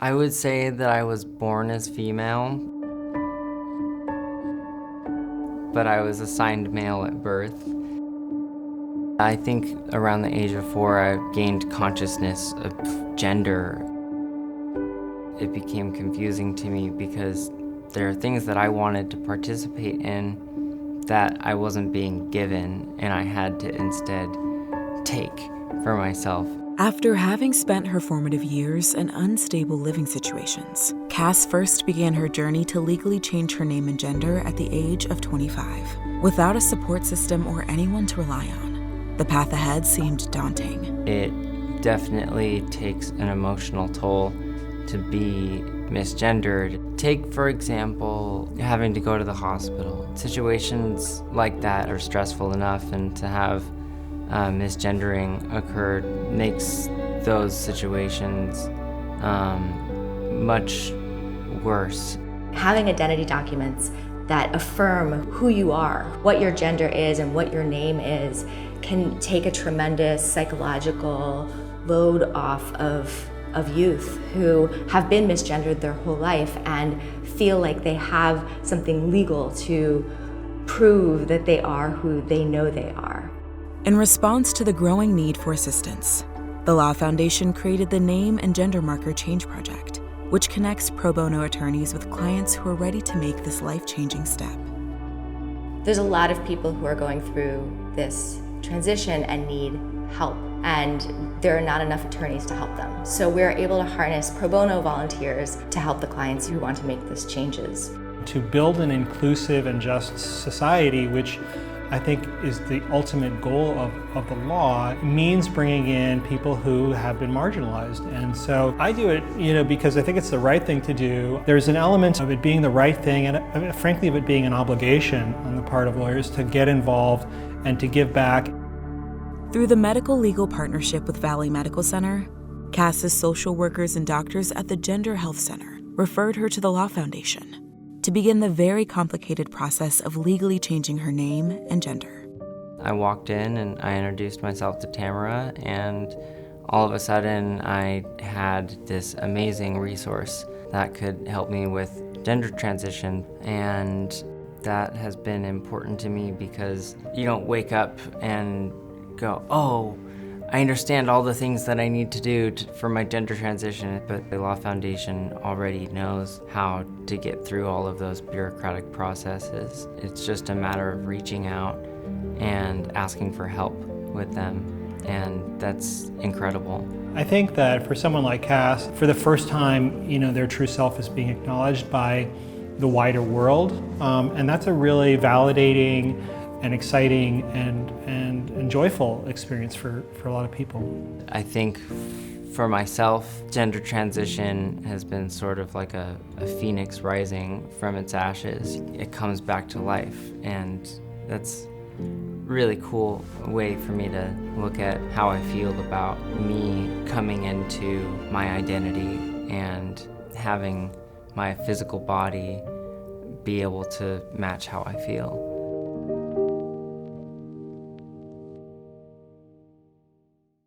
I would say that I was born as female, but I was assigned male at birth. I think around the age of 4, I gained consciousness of gender. It became confusing to me because there are things that I wanted to participate in that I wasn't being given, and I had to instead take for myself. After having spent her formative years in unstable living situations, Cass first began her journey to legally change her name and gender at the age of 25. Without a support system or anyone to rely on, the path ahead seemed daunting. It definitely takes an emotional toll to be misgendered. Take, for example, having to go to the hospital. Situations like that are stressful enough, and to have misgendering occurred makes those situations much worse. Having identity documents that affirm who you are, what your gender is, and what your name is can take a tremendous psychological load off of youth who have been misgendered their whole life and feel like they have something legal to prove that they are who they know they are. In response to the growing need for assistance, the Law Foundation created the Name and Gender Marker Change Project, which connects pro bono attorneys with clients who are ready to make this life-changing step. There's a lot of people who are going through this transition and need help, and there are not enough attorneys to help them. So we're able to harness pro bono volunteers to help the clients who want to make these changes. To build an inclusive and just society, which I think is the ultimate goal of the law, means bringing in people who have been marginalized. And so I do it, because I think it's the right thing to do. There's an element of it being the right thing, and frankly of it being an obligation on the part of lawyers to get involved and to give back. Through the medical legal partnership with Valley Medical Center, Cass's social workers and doctors at the Gender Health Center referred her to the Law Foundation to begin the very complicated process of legally changing her name and gender. I walked in and I introduced myself to Tamara, and all of a sudden I had this amazing resource that could help me with gender transition, and that has been important to me because you don't wake up and go, oh, I understand all the things that I need to do for my gender transition, but the Law Foundation already knows how to get through all of those bureaucratic processes. It's just a matter of reaching out and asking for help with them, and that's incredible. I think that for someone like Cass, for the first time, their true self is being acknowledged by the wider world, and that's a really validating and exciting and joyful experience for a lot of people. I think for myself, gender transition has been sort of like a phoenix rising from its ashes. It comes back to life, and that's really cool way for me to look at how I feel about me coming into my identity and having my physical body be able to match how I feel.